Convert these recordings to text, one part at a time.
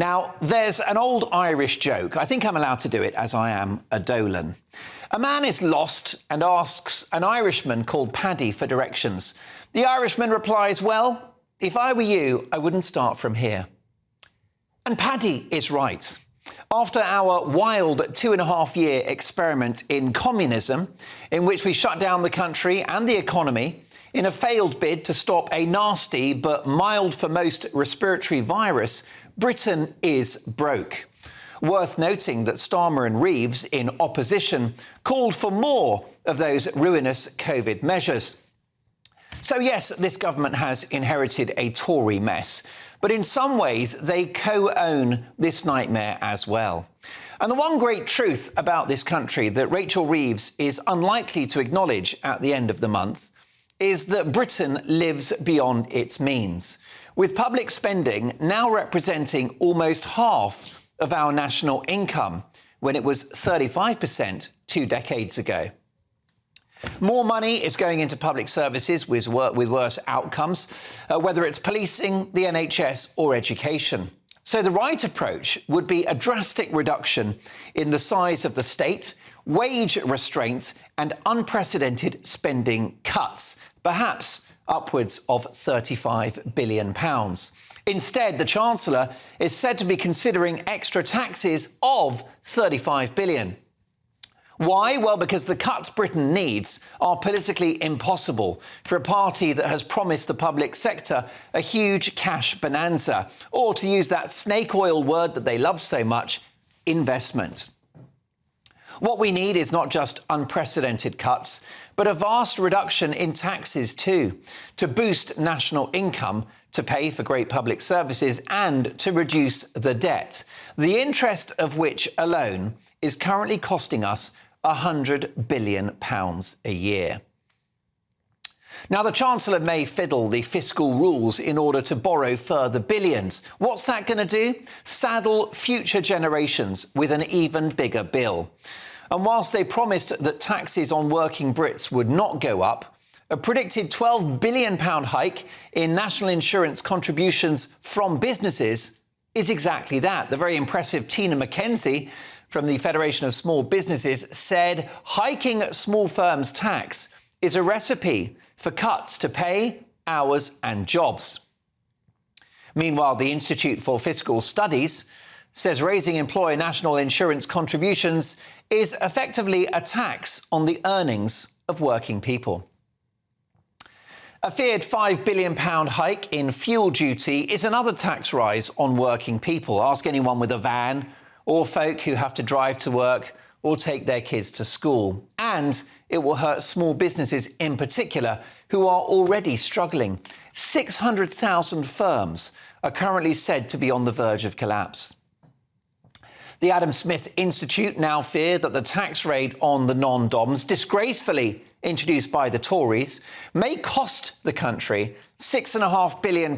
Now, there's an old Irish joke. I think I'm allowed to do it as I am a Dolan. A man is lost and asks an Irishman called Paddy for directions. The Irishman replies, "Well, if I were you, I wouldn't start from here." And Paddy is right. After our wild 2.5-year experiment in communism, in which we shut down the country and the economy in a failed bid to stop a nasty but mild for most respiratory virus, Britain is broke. Worth noting that Starmer and Reeves, in opposition, called for more of those ruinous COVID measures. So yes, this government has inherited a Tory mess, but in some ways they co-own this nightmare as well. And the one great truth about this country that Rachel Reeves is unlikely to acknowledge at the end of the month is that Britain lives beyond its means, with public spending now representing almost half of our national income, when it was 35% 2 decades ago. More money is going into public services with worse outcomes, whether it's policing, the NHS or education. So the right approach would be a drastic reduction in the size of the state, wage restraint and unprecedented spending cuts, perhaps upwards of £35 billion. Instead, the Chancellor is said to be considering extra taxes of £35 billion. Why? Well, because the cuts Britain needs are politically impossible for a party that has promised the public sector a huge cash bonanza, or to use that snake oil word that they love so much, investment. What we need is not just unprecedented cuts, but a vast reduction in taxes too, to boost national income, to pay for great public services and to reduce the debt, the interest of which alone is currently costing us £100 billion a year. Now, the Chancellor may fiddle the fiscal rules in order to borrow further billions. What's that going to do? Saddle future generations with an even bigger bill. And whilst they promised that taxes on working Brits would not go up, a predicted £12 billion hike in national insurance contributions from businesses is exactly that. The very impressive Tina McKenzie from the Federation of Small Businesses said hiking small firms' tax is a recipe for cuts to pay, hours and jobs. Meanwhile, the Institute for Fiscal Studies says raising employer national insurance contributions is effectively a tax on the earnings of working people. A feared £5 billion hike in fuel duty is another tax rise on working people. Ask anyone with a van or folk who have to drive to work or take their kids to school. And it will hurt small businesses in particular, who are already struggling. 600,000 firms are currently said to be on the verge of collapse. The Adam Smith Institute now fear that the tax rate on the non-DOMs, disgracefully introduced by the Tories, may cost the country £6.5 billion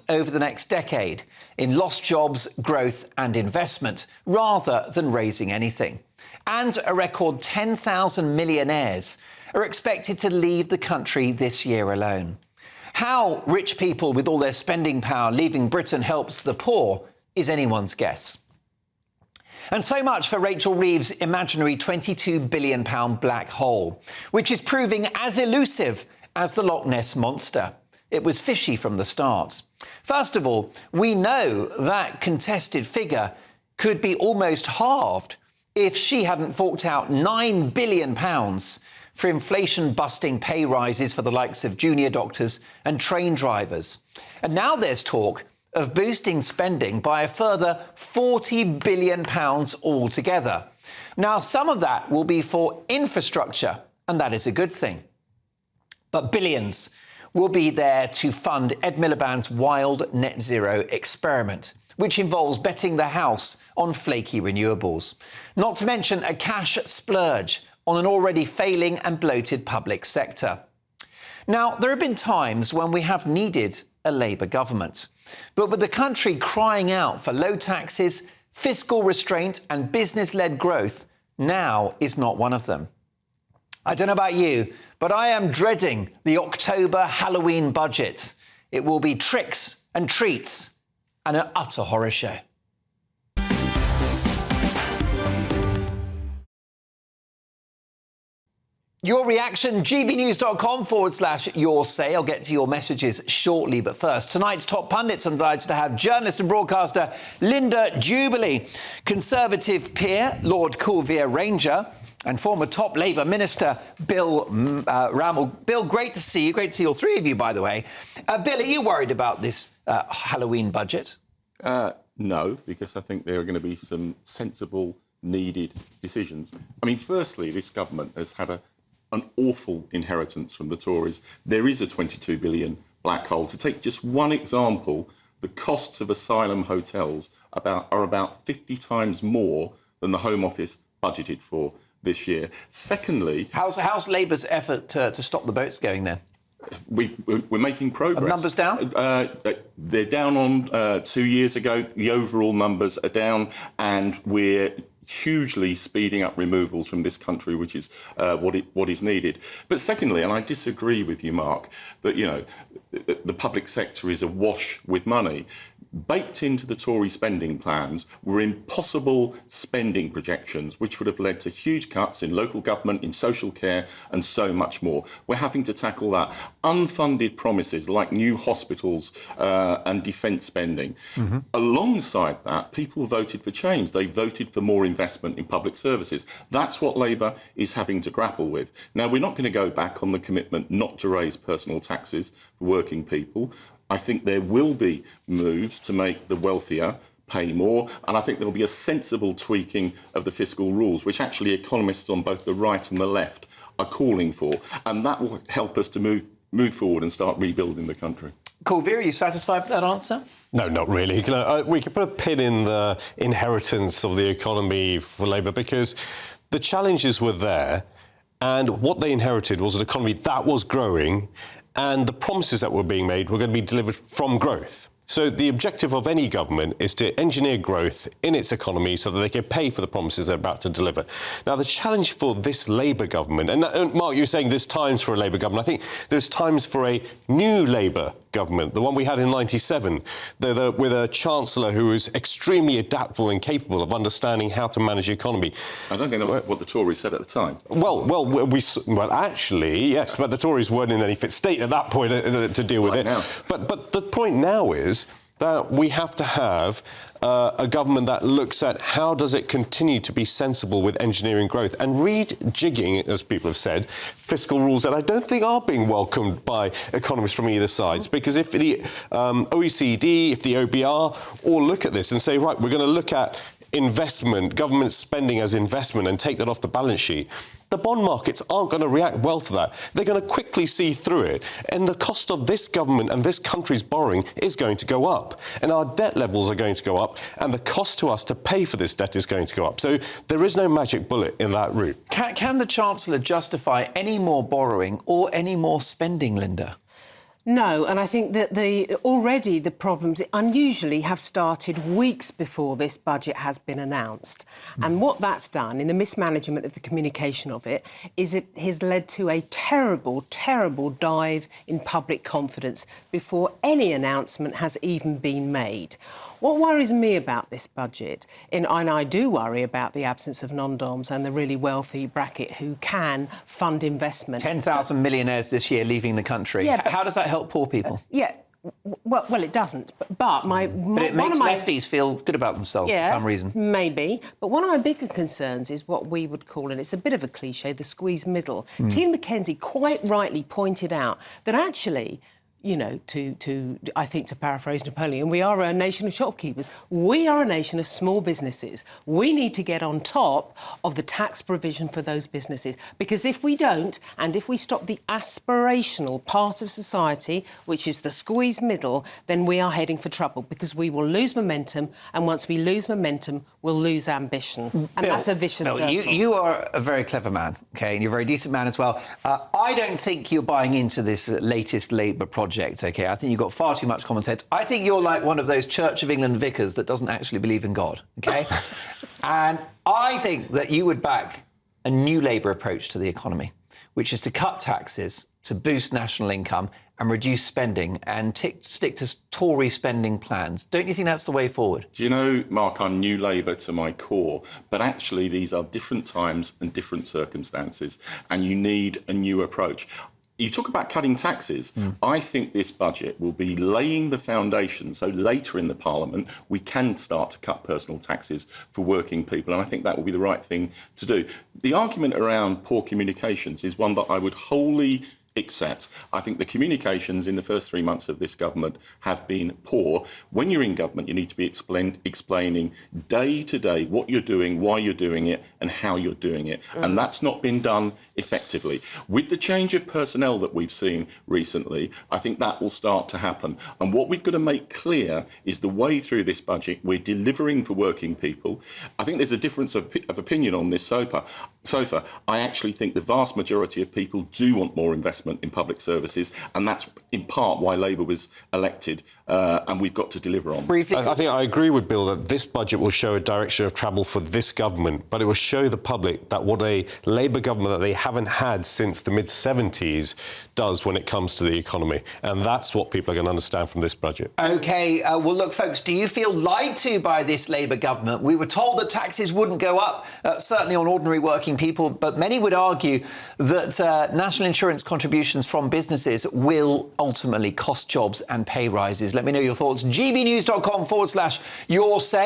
over the next decade in lost jobs, growth and investment, rather than raising anything. And a record 10,000 millionaires are expected to leave the country this year alone. How rich people with all their spending power leaving Britain helps the poor is anyone's guess. And so much for Rachel Reeves' imaginary £22 billion black hole, which is proving as elusive as the Loch Ness Monster. It was fishy from the start. First of all, we know that contested figure could be almost halved if she hadn't forked out £9 billion for inflation-busting pay rises for the likes of junior doctors and train drivers. And now there's talk of boosting spending by a further £40 billion altogether. Now, some of that will be for infrastructure, and that is a good thing. But billions will be there to fund Ed Miliband's wild net zero experiment, which involves betting the house on flaky renewables. Not to mention a cash splurge on an already failing and bloated public sector. Now, there have been times when we have needed a Labour government. But with the country crying out for low taxes, fiscal restraint and business-led growth, now is not one of them. I don't know about you, but I am dreading the October Halloween budget. It will be tricks and treats and an utter horror show. Your reaction, gbnews.com/your say. I'll get to your messages shortly, but first, tonight's top pundits, I'm delighted to have journalist and broadcaster Linda Jubilee, Conservative peer Lord Coulvier Ranger, and former top Labour Minister Bill Rammell. Bill, great to see you. Great to see all three of you, by the way. Bill, are you worried about this Halloween budget? No, because I think there are going to be some sensible, needed decisions. I mean, firstly, this government has had an awful inheritance from the Tories. There is a 22 billion black hole. To take just one example, the costs of asylum hotels are about 50 times more than the Home Office budgeted for this year. Secondly... How's Labour's effort to stop the boats going then? We're making progress. Are numbers down? They're down on 2 years ago. The overall numbers are down, and we're hugely speeding up removals from this country, which is what is needed. But secondly, and I disagree with you, Mark, that the public sector is awash with money. Baked into the Tory spending plans were impossible spending projections, which would have led to huge cuts in local government, in social care, and so much more. We're having to tackle that. Unfunded promises like new hospitals and defence spending. Mm-hmm. Alongside that, people voted for change. They voted for more investment in public services. That's what Labour is having to grapple with. Now, we're not going to go back on the commitment not to raise personal taxes for working people. I think there will be moves to make the wealthier pay more, and I think there will be a sensible tweaking of the fiscal rules, which actually economists on both the right and the left are calling for, and that will help us to move forward and start rebuilding the country. Coulvier, are you satisfied with that answer? No, not really. We could put a pin in the inheritance of the economy for Labour because the challenges were there, and what they inherited was an economy that was growing, and the promises that were being made were going to be delivered from growth. So the objective of any government is to engineer growth in its economy so that they can pay for the promises they're about to deliver. Now, the challenge for this Labour government, and Mark, you're saying there's times for a Labour government. I think there's times for a new Labour government, the one we had in '97, with a Chancellor who was extremely adaptable and capable of understanding how to manage the economy. I don't think that was what the Tories said at the time. Well, actually, yes, but the Tories weren't in any fit state at that point to deal with it. Now. But the point now is that we have to have a government that looks at how does it continue to be sensible with engineering growth and rejigging, as people have said, fiscal rules that I don't think are being welcomed by economists from either sides. Because if the OECD, if the OBR all look at this and say, right, we're going to look at investment, government spending as investment and take that off the balance sheet, the bond markets aren't going to react well to that. They're going to quickly see through it. And the cost of this government and this country's borrowing is going to go up. And our debt levels are going to go up. And the cost to us to pay for this debt is going to go up. So there is no magic bullet in that route. Can the Chancellor justify any more borrowing or any more spending, Linda? No, and I think that already the problems unusually have started weeks before this budget has been announced. And what that's done in the mismanagement of the communication of it is it has led to a terrible, terrible dive in public confidence before any announcement has even been made. What worries me about this budget, and I do worry about the absence of non-doms and the really wealthy bracket who can fund investment. 10,000 millionaires this year leaving the country. Yeah, how does that help poor people? Well, it doesn't. But it makes lefties feel good about themselves for some reason. Maybe. But one of my bigger concerns is what we would call, and it's a bit of a cliche, the squeeze middle. Tim McKenzie quite rightly pointed out that actually, I think to paraphrase Napoleon, we are a nation of shopkeepers. We are a nation of small businesses. We need to get on top of the tax provision for those businesses. Because if we don't, and if we stop the aspirational part of society, which is the squeeze middle, then we are heading for trouble because we will lose momentum. And once we lose momentum, we'll lose ambition. And that's a vicious circle. You are a very clever man, OK, and you're a very decent man as well. I don't think you're buying into this latest Labour project. OK, I think you've got far too much common sense. I think you're like one of those Church of England vicars that doesn't actually believe in God, OK? And I think that you would back a new Labour approach to the economy, which is to cut taxes, to boost national income and reduce spending and stick to Tory spending plans. Don't you think that's the way forward? Do you know, Mark, I'm New Labour to my core, but actually these are different times and different circumstances, and you need a new approach. You talk about cutting taxes. I think this budget will be laying the foundation, so later in the Parliament we can start to cut personal taxes for working people, and I think that will be the right thing to do. The argument around poor communications is one that I would wholly accept. I think the communications in the first 3 months of this government have been poor. When you're in government, you need to be explaining day to day what you're doing, why you're doing it, and how you're doing it. And that's not been done effectively. With the change of personnel that we've seen recently, I think that will start to happen. And what we've got to make clear is the way through this budget, we're delivering for working people. I think there's a difference of opinion on this sofa. I actually think the vast majority of people do want more investment in public services, and that's in part why Labour was elected, and we've got to deliver on. I think I agree with Bill that this budget will show a direction of travel for this government, but it will show the public that what a Labour government that they haven't had since the mid-70s does when it comes to the economy. And that's what people are going to understand from this budget. OK, well, look, folks, do you feel lied to by this Labour government? We were told that taxes wouldn't go up, certainly on ordinary working people, but many would argue that national insurance contributions from businesses will ultimately cost jobs and pay rises. Let me know your thoughts. gbnews.com/your say.